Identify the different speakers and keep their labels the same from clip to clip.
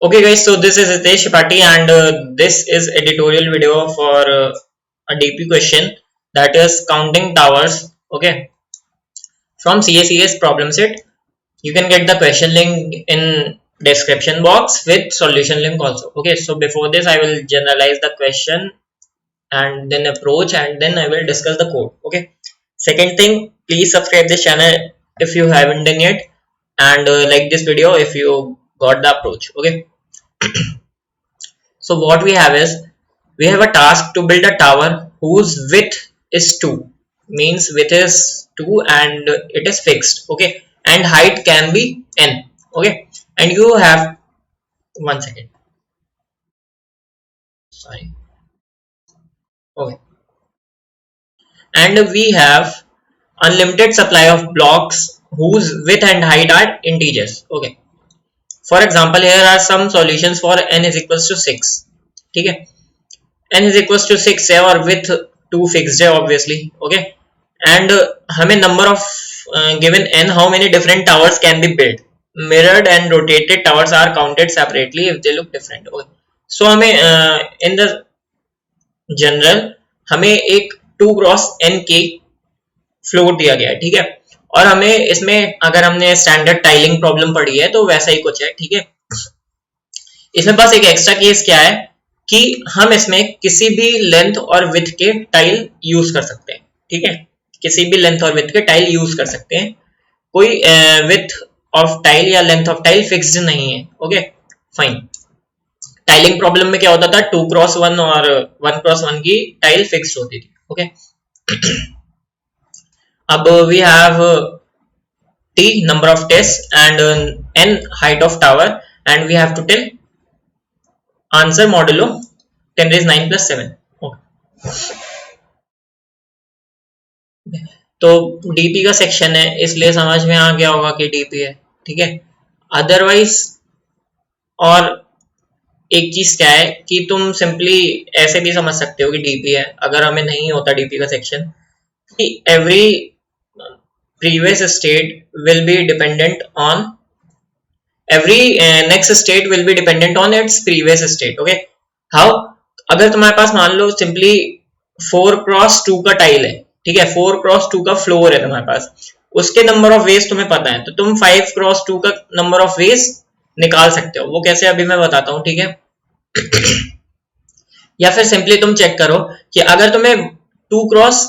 Speaker 1: Okay guys, so this is Hitesh Tripathi and this is editorial video for a DP question, that is counting towers. Okay, from CACS problem set. You can get the question link in description box with solution link also. Okay, so before this I will generalize the question and then approach and then I will discuss the code. Okay, second thing, please subscribe this channel if you haven't done yet, and like this video if you got the approach. Okay, so what we have is, we have a task to build a tower whose width is 2, means width is 2 and it is fixed. Okay, and height can be n. Okay, and you have, one second, sorry. Okay, and we have unlimited supply of blocks whose width and height are integers. Okay, for example, here are some solutions for n is equals to 6. ठीक है, n is equals to 6 है और with 2 fixed है obviously. Okay, and हमें number of given n, how many different towers can be built. Mirrored and rotated towers are counted separately if they look different. Okay, so हमें in the general हमें एक 2 cross n की floor दिया गया है. ठीक है, और हमें इसमें अगर हमने स्टैंडर्ड टाइलिंग प्रॉब्लम पढ़ी है तो वैसा ही कुछ है. ठीक है, इसमें बस एक एक्स्ट्रा केस क्या है कि हम इसमें किसी भी लेंथ और विड्थ के टाइल यूज कर सकते हैं. ठीक है, किसी भी लेंथ और विड्थ के टाइल यूज कर सकते हैं. कोई विड्थ ऑफ टाइल या लेंथ ऑफ टाइल फिक्स्ड नहीं है. Okay, fine. टाइलिंग प्रॉब्लम में क्या होता था, 2 क्रॉस 1 और 1 क्रॉस 1 की टाइल फिक्स्ड होती थी. ओके, अब we have t number of tests and n height of tower and we have to tell answer modulo 10 raised 9 plus 7. Okay. तो डीपी का सेक्शन है इसलिए समझ में आ गया होगा कि डीपी है. ठीक है, अदरवाइज और एक चीज क्या है कि तुम सिंपली ऐसे भी समझ सकते हो कि डीपी है अगर हमें नहीं होता डीपी का सेक्शन, कि every previous state will be dependent on every next state will be dependent on its previous state. Okay, how, अगर तुम्हारे पास मान लो सिंपली 4 क्रॉस 2 का टाइल है. ठीक है, 4 क्रॉस 2 का फ्लोर है तुम्हारे पास, उसके नंबर ऑफ वेज तुम्हें पता है, तो तुम 5 क्रॉस 2 का नंबर ऑफ वेज निकाल सकते हो. वो कैसे, अभी मैं बताता हूँ. ठीक है, या फिर सिंपली तुम चेक करो कि अगर तुम्हें 2 क्रॉस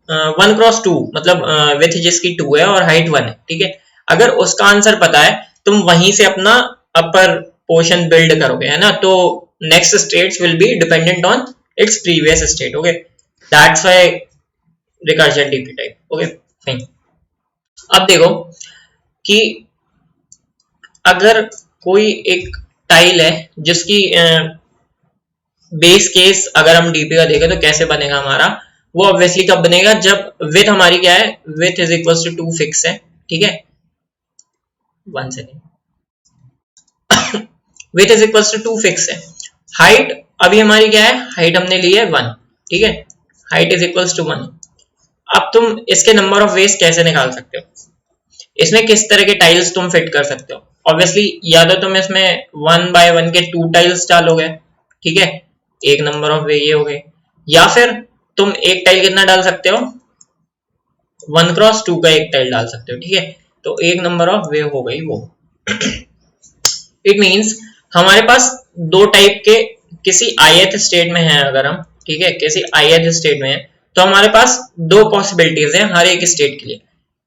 Speaker 1: 1 क्रॉस 2 मतलब विथ जिसकी 2 है और हाइट 1 है. ठीक है, अगर उसका आंसर पता है तुम वहीं से अपना अपर पोर्शन बिल्ड करोगे, है ना. तो next states will be dependent on its previous state. Okay, that's why recursion DP type. Okay, fine. अब देखो कि अगर कोई एक टाइल है जिसकी बेस केस अगर हम डीपी का देखें तो कैसे बनेगा हमारा, वो ऑब्वियसली कब बनेगा, जब विथ हमारी क्या है, width is equal to 2 fix है. ठीक है, 1 second, width is equal to 2 fix है. हाइट अभी हमारी क्या है, हाइट हमने ली है 1. ठीक है, हाइट इज इक्वल टू 1. अब तुम इसके नंबर ऑफ वेज कैसे निकाल सकते हो, इसमें किस तरह के टाइल्स तुम फिट कर सकते हो. ऑब्वियसली या तो तुम इसमें 1 बाय 1 के 2 टाइल्स डालोगे. ठीक है, एक नंबर ऑफ वे ये हो गए, या फिर तुम एक टाइल कितना डाल सकते हो, 1 क्रॉस 2 का एक टाइल डाल सकते हो. ठीक है, तो एक नंबर ऑफ वे हो गई वो. इट मींस हमारे पास दो टाइप के किसी ith स्टेट में है अगर हम, ठीक है, किसी ith स्टेट में है तो हमारे पास दो पॉसिबिलिटीज हैं हर एक स्टेट के लिए.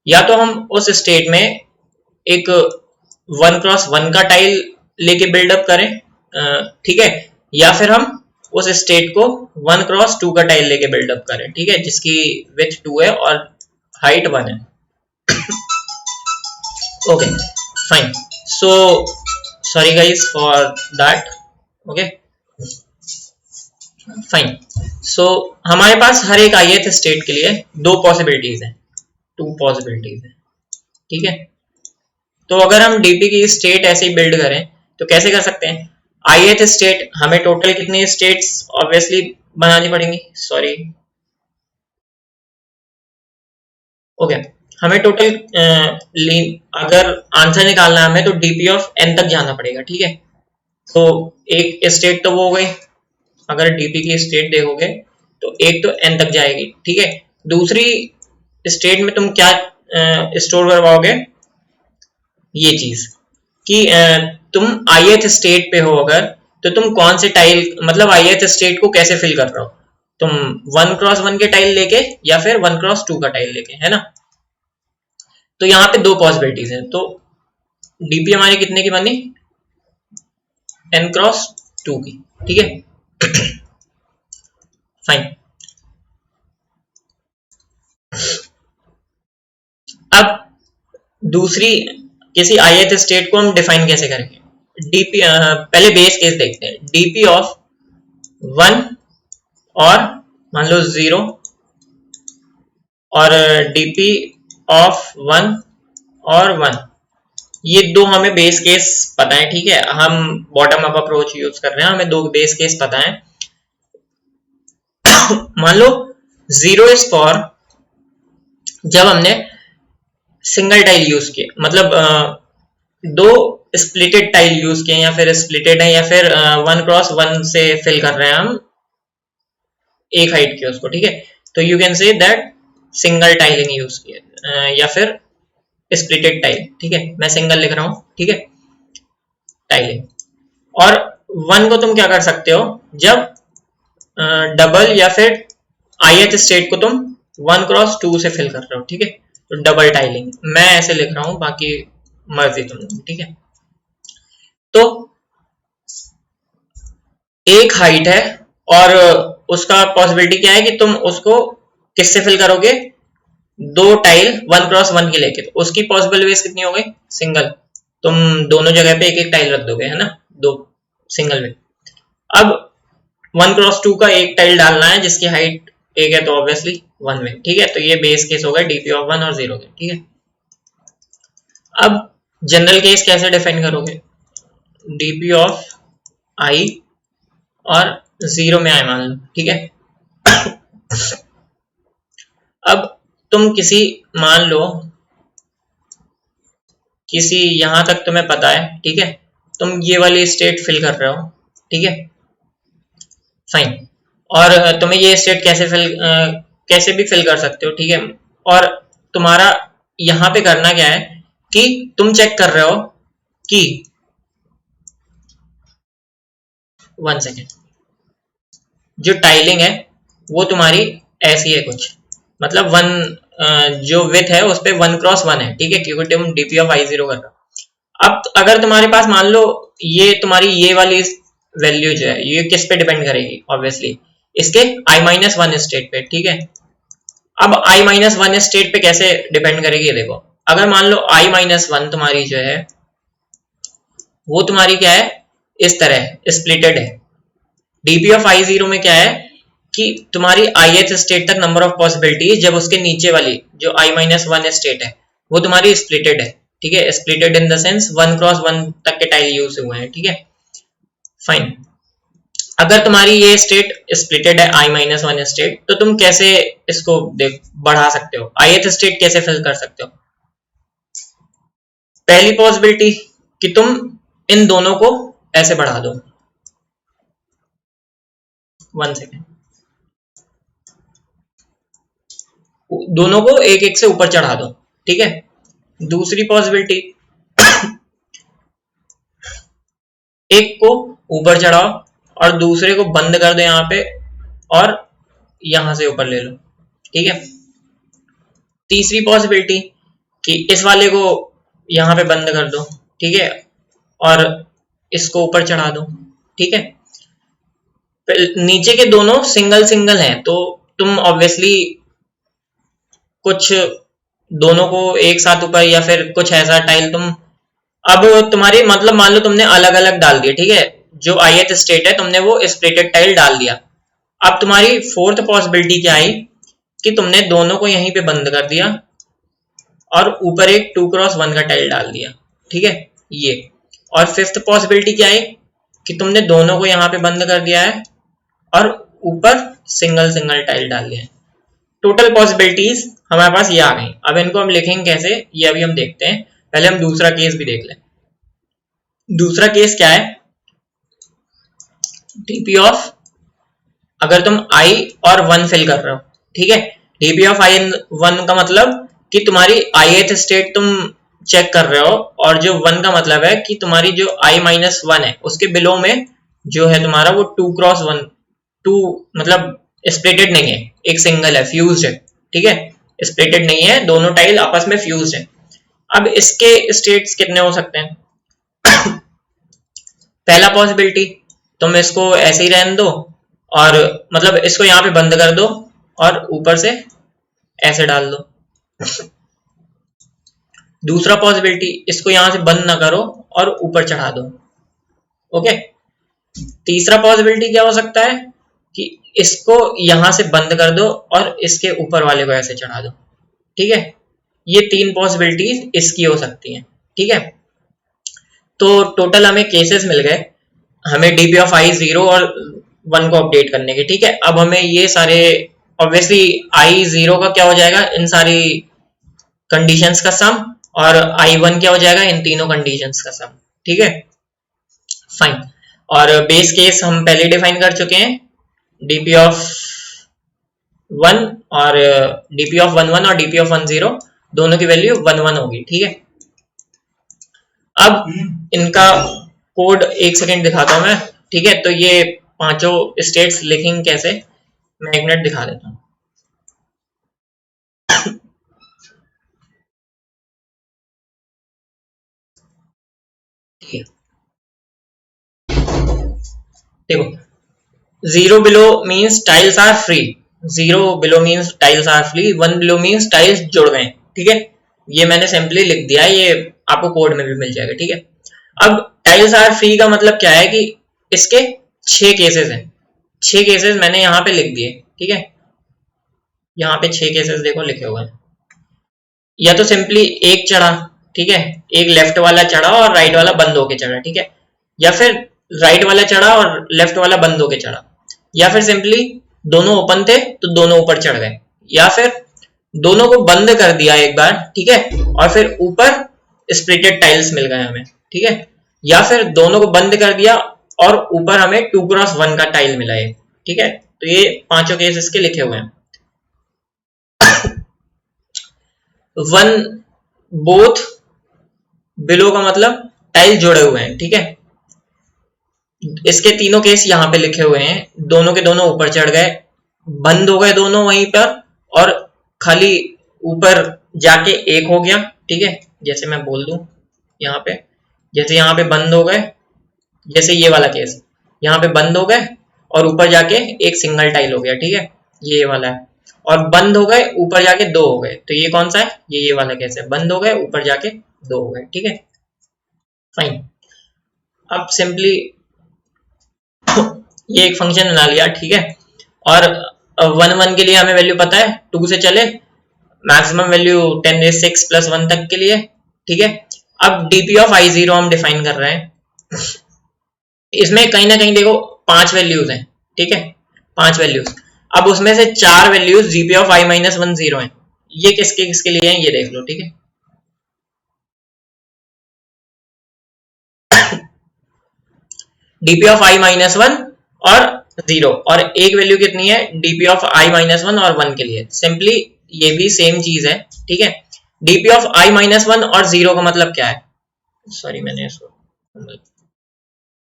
Speaker 1: या तो हम उस स्टेट में एक 1 क्रॉस 1 का टाइल लेके बिल्डअप करें, ठीक है, या फिर हम उस स्टेट को 1 क्रॉस 2 का टाइल लेके बिल्डअप करें. ठीक है, जिसकी विड्थ 2 है और हाइट 1 है. Okay, fine. So sorry guys for that. Okay, fine. So हमारे पास हर एक ith स्टेट के लिए दो पॉसिबिलिटीज हैं, 2 पॉसिबिलिटीज हैं. ठीक है, तो अगर हम डीपी की स्टेट ऐसे ही बिल्ड करें तो कैसे कर सकते हैं. ith स्टेट, हमें टोटल कितनी स्टेट्स ऑब्वियसली बनानी पड़ेंगी, सॉरी. ओके, हमें टोटल अगर आंसर निकालना है हमें तो डीपी ऑफ n तक जाना पड़ेगा. ठीक है, तो एक स्टेट तो वो हो गई, अगर डीपी की स्टेट देखोगे तो एक तो एन तक जाएगी, ठीक है। दूसरी स्टेट में तुम क्या स्टोर करवाओगे, ये चीज कि तुम ith स्टेट पे हो अगर, तो तुम कौन से टाइल, मतलब ith स्टेट को कैसे फिल कर रहे हो, तुम 1x1 के टाइल लेके या फिर 1x2 का टाइल लेके, है ना। तो यहाँ पे दो पॉसिबिलिटीज है, तो डीपी हमारी कितने की बनी, n×2 की, ठीक है। फाइन। अब दूसरी किसी ith स्टेट को हम डिफाइन कैसे करेंगे, डीपी पहले बेस केस देखते हैं, डीपी ऑफ 1 और मान लो 0 और डीपी ऑफ 1 और 1, ये दो हमें बेस केस पता है, ठीक है। हम बॉटम अप अप्रोच यूज कर रहे हैं, हमें दो बेस केस पता है। मान लो 0 इज फॉर जब हमने सिंगल टाइल यूज किए, मतलब दो स्प्लिटेड टाइल यूज किए, या फिर स्प्लिटेड है, या फिर 1x1 से फिल कर रहे हैं हम एक हाइट के उसको, ठीक है। तो you can say that single tiling use किया या फिर स्प्लिटेड टाइल, ठीक है। मैं सिंगल लिख रहा हूं, ठीक है, टाइलिंग। और 1 को तुम क्या कर सकते हो, जब डबल या फिर ith स्टेट को तुम 1x2 से फिल कर रहे हो, ठीक है, तो डबल टाइलिंग। मैं ऐसे लिख रहा हूं, बाकी मर्जी तुम, ठीक है। तो एक हाइट है और उसका पॉसिबिलिटी क्या है कि तुम उसको किससे फिल करोगे, दो टाइल 1x1 की लेके, तो उसकी पॉसिबल वेज कितनी हो गई, सिंगल। तुम दोनों जगह पे एक एक टाइल रख दोगे, है ना, दो सिंगल में। अब 1x2 का एक टाइल डालना है जिसकी हाइट एक है, तो ऑब्वियसली 1 में, ठीक है। तो ये बेस केस होगा डीपी ऑफ 1 और 0 के, ठीक है। अब जनरल केस कैसे डिफाइन करोगे, डीपी ऑफ आई और 0 में आई मान लो, ठीक है। अब तुम किसी, मान लो किसी, यहां तक तुम्हें पता है, ठीक है, तुम ये वाली स्टेट फिल कर रहे हो, ठीक है, फाइन। और तुम्हें ये स्टेट कैसे भी फिल कर सकते हो, ठीक है। और तुम्हारा यहां पे करना क्या है कि तुम चेक कर रहे हो कि 1 सेकेंड, जो टाइलिंग है वो तुम्हारी ऐसी है कुछ, मतलब 1 जो विथ है उस पर 1x1 है, ठीक है, क्योंकि तुम डीपी ऑफ I0 कर रहे हो। अब अगर तुम्हारे पास मान लो ये तुम्हारी ये वाली वैल्यू जो है, ये किस पे डिपेंड करेगी, ऑब्वियसली इसके I-1 स्टेट पे, ठीक है। अब I-1 स्टेट पे कैसे डिपेंड करेगी, देखो, अगर मान लो I-1 तुम्हारी जो है वो तुम्हारी क्या है, इस तरह स्प्लिटेड है। डीपी ऑफ I0 में क्या है कि तुम्हारी ith स्टेट तक नंबर ऑफ पॉसिबिलिटी, जब उसके नीचे वाली जो I-1 स्टेट है वो तुम्हारी स्प्लिटेड है, ठीक है। Splitted in the sense 1x1 तक के टाइल यूज हुए हैं, ठीक है, फाइन। अगर तुम्हारी ये स्टेट स्प्लिटेड है I-1 स्टेट, तो तुम कैसे इसको बढ़ा सकते हो, ith स्टेट कैसे फिल कर सकते हो। पहली पॉसिबिलिटी कि तुम इन दोनों को ऐसे बढ़ा दो, 1 सेकेंड, दोनों को एक एक से ऊपर चढ़ा दो, ठीक है। दूसरी पॉसिबिलिटी, एक को ऊपर चढ़ाओ और दूसरे को बंद कर दो यहाँ पे, और यहां से ऊपर ले लो, ठीक है। तीसरी पॉसिबिलिटी कि इस वाले को यहाँ पे बंद कर दो, ठीक है, और इसको ऊपर चढ़ा दो, ठीक है। नीचे के दोनों सिंगल सिंगल हैं, तो तुम ऑब्वियसली कुछ दोनों को एक साथ ऊपर, या फिर कुछ ऐसा टाइल तुम, अब तुम्हारी मतलब मान लो तुमने अलग अलग डाल दिया, ठीक है, जो ith स्टेट है तुमने वो स्प्लिटेड टाइल डाल दिया। अब तुम्हारी फोर्थ पॉसिबिलिटी क्या आई कि तुमने दोनों को यहीं पे बंद कर दिया और ऊपर एक 2x1 का टाइल डाल दिया, ठीक है, ये। और फिफ्थ पॉसिबिलिटी क्या है कि तुमने दोनों को यहाँ पे बंद कर दिया है और ऊपर सिंगल सिंगल टाइल डाल दिया है। टोटल पॉसिबिलिटीज हमारे पास ये आ गई। अब इनको हम लिखेंगे कैसे, ये अभी हम देखते हैं। पहले हम दूसरा केस भी देख लें। दूसरा केस क्या है डीपी ऑफ, अगर तुम i और 1 फिल कर रहे हो, ठीक है, डीपी ऑफ i1 का मतलब कि तुम्हारी ith स्टेट तुम चेक कर रहे हो, और जो 1 का मतलब है कि तुम्हारी जो i-1 है उसके बिलो में जो है तुम्हारा वो 2x1, 2 मतलब स्प्लिटेड नहीं है, एक सिंगल है, फ्यूज्ड है, ठीक है, स्प्लिटेड नहीं है, दोनों टाइल आपस में फ्यूज्ड है। अब इसके स्टेट्स कितने हो सकते हैं? पहला पॉसिबिलिटी, तुम इसको ऐसे ही रहने दो और मतलब इसको यहाँ पे बंद कर दो और ऊपर से ऐसे डाल दो। दूसरा पॉसिबिलिटी, इसको यहां से बंद ना करो और ऊपर चढ़ा दो। ओके, तीसरा पॉसिबिलिटी क्या हो सकता है कि इसको यहां से बंद कर दो और इसके ऊपर वाले को ऐसे चढ़ा दो, ठीक है, ये 3 पॉसिबिलिटीज इसकी हो सकती हैं, ठीक है। तो टोटल हमें केसेस मिल गए, हमें डीपी ऑफ i 0 और 1 को अपडेट करने के, ठीक है। अब हमें ये सारे, ऑब्वियसली i 0 का क्या हो जाएगा, इन सारी कंडीशंस का सम, और i1 क्या हो जाएगा, इन तीनों कंडीशंस का सम, ठीक है, फाइन। और बेस केस हम पहले डिफाइन कर चुके हैं, डीपी ऑफ 1 और डीपी ऑफ 1 और डीपी ऑफ 10 दोनों की वैल्यू 1 होगी, ठीक है। अब इनका कोड एक सेकेंड दिखाता हूं मैं, ठीक है। तो ये पांचों स्टेट्स लिखेंगे कैसे, मैं एक मिनट दिखा देता हूं। ठीक है, देखो, 0 below means tiles are free, 0 below means tiles are free, 1 below means tiles जुड़ गए, ठीक है। ये मैंने सिंपली लिख दिया है, ये आपको कोड में भी मिल जाएगा, ठीक है। अब टाइल्स आर फ्री का मतलब क्या है कि इसके 6 केसेस हैं, 6 केसेस मैंने यहाँ पे लिख दिए, ठीक है। यहाँ पे 6 केसेस देखो लिखे हुए हैं, या तो सिंपली एक चढ़ा, ठीक है, एक लेफ्ट वाला चढ़ा और राइट वाला बंद होके चढ़ा, ठीक है, या फिर राइट वाला चढ़ा और लेफ्ट वाला बंद होके चढ़ा, या फिर सिंपली दोनों ओपन थे तो दोनों ऊपर चढ़ गए, या फिर दोनों को बंद कर दिया एक बार, ठीक है, और फिर ऊपर स्प्लिटेड टाइल्स मिल गए हमें, ठीक है, या फिर दोनों को बंद कर दिया और ऊपर हमें 2x1 का टाइल मिला है, ठीक है। तो ये पांचों केस इसके लिखे हुए हैं। 1 बोथ बिलो का मतलब टाइल जुड़े हुए हैं, ठीक है। इसके तीनों केस यहाँ पे लिखे हुए हैं, दोनों के दोनों ऊपर चढ़ गए, बंद हो गए दोनों वहीं पर, और खाली ऊपर जाके एक हो गया, ठीक है। जैसे मैं बोल दूं यहाँ पे, जैसे यहाँ पे बंद हो गए, जैसे ये वाला केस, यहाँ पे बंद हो गए और ऊपर जाके एक सिंगल टाइल हो गया, ठीक है, ये वाला है, और बंद हो गए ऊपर जाके 2 हो गए, तो ये कौन सा है, ये वाला केस है, बंद हो गए ऊपर जाके 2 हो गए, ठीक है, फाइन। अब सिंपली ये एक फंक्शन बना लिया, ठीक है, और 1 के लिए हमें वैल्यू पता है, 2 से चले मैक्सिमम वैल्यू 10⁶+1 तक के लिए, ठीक है। अब डीपी ऑफ i0 हम डिफाइन कर रहे हैं, इसमें कहीं ना कहीं देखो 5 वैल्यूज हैं, ठीक है, 5 वैल्यूज। अब उसमें से 4 वैल्यूज डीपी ऑफ i-10 हैं, ये किसके किसके लिए हैं ये देख लो, ठीक है। डीपी ऑफ i-1 और 0, और एक वैल्यू कितनी है, डीपी ऑफ i-1 और 1 के लिए, सिंपली ये भी सेम चीज है, ठीक है। डीपी ऑफ i-1 और 0 का मतलब क्या है, सॉरी मैंने इसको,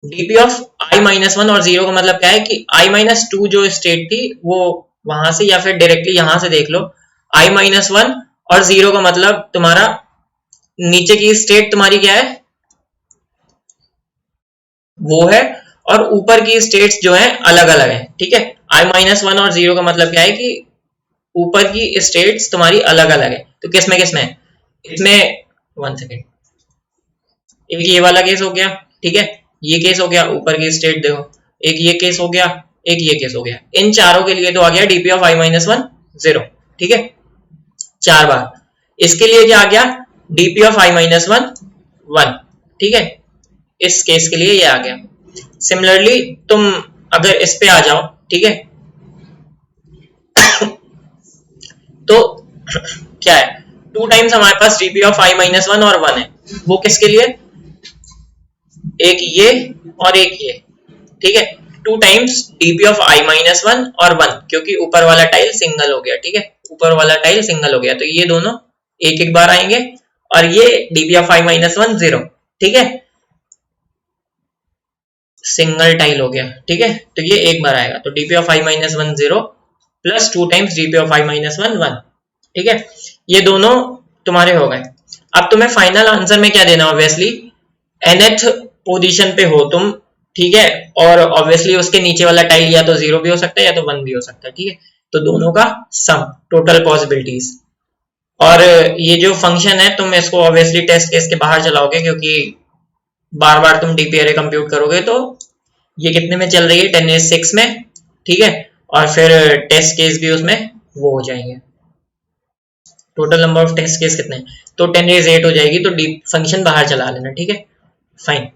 Speaker 1: डीपी ऑफ i-1 और 0 का मतलब क्या है कि i-2 जो स्टेट थी वो वहां से, या फिर डायरेक्टली यहां से देख लो, i-1 और 0 का मतलब तुम्हारा नीचे की स्टेट तुम्हारी क्या है, वो है, और ऊपर की स्टेट्स जो है अलग अलग है, ठीक है। i-1 और 0 का मतलब क्या है कि ऊपर की स्टेट्स तुम्हारी अलग अलग है, तो किसमें किसमें है इसमें, 1 सेकेंड, एक ये वाला केस हो गया, ठीक है, ये केस हो गया, ऊपर की स्टेट देखो, एक ये केस हो गया, एक ये केस हो गया, इन चारों के लिए तो आ गया डीपी ऑफ i-1 0, ठीक है, 4 बार। इसके लिए क्या आ गया, डीपी ऑफ i-1 1, ठीक है, इस केस के लिए ये आ गया। सिमिलरली तुम अगर इस पे आ जाओ, ठीक है, तो क्या है, 2 टाइम्स हमारे पास डीपी ऑफ i-1 और 1 है, वो किसके लिए, एक ये और एक ये, ठीक है। 2 times DP of i minus 1 और 1, क्योंकि ऊपर वाला टाइल सिंगल हो गया, ठीक है, ऊपर वाला टाइल सिंगल हो गया, तो ये दोनों एक एक बार आएंगे, और ये डीपी ऑफ i माइनस 1 0, ठीक है, सिंगल टाइल हो गया, ठीक है, तो ये एक बार आएगा, तो DP of i minus 1 0 plus 2 times DP of i minus 1 1, ठीक है, ये दोनों तुम्हारे हो गए। अब तुम्हें फाइनल आंसर में क्या देना, ऑब्वियसली nth पोजीशन पे हो तुम, ठीक है, और ऑब्वियसली उसके नीचे वाला टाइल या तो 0 भी हो सकता है या तो 1 भी हो सकता है, ठीक है, तो दोनों का सम, टोटल पॉसिबिलिटीज। और ये जो फंक्शन है तुम इसको ऑब्वियसली टेस्ट केस के बाहर चलाओगे, क्योंकि बार बार तुम डीपी एरे कंप्यूट करोगे, तो ये कितने में चल रही है, 10^6 में, ठीक है, और फिर टेस्ट केस भी उसमें वो हो जाएंगे, total number of test case कितने, तो 10^8 हो जाएगी, तो डीप फंक्शन बाहर चला लेना, ठीक है, फाइन।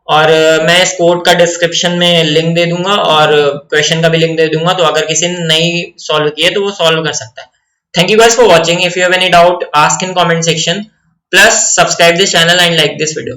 Speaker 1: और मैं इस कोड का डिस्क्रिप्शन में लिंक दे दूंगा और क्वेश्चन का भी लिंक दे दूंगा, तो अगर किसी ने नहीं सॉल्व किए तो वो सॉल्व कर सकता है। Thank you guys for watching. If you have any doubt ask in comment section, plus subscribe this channel and like this video.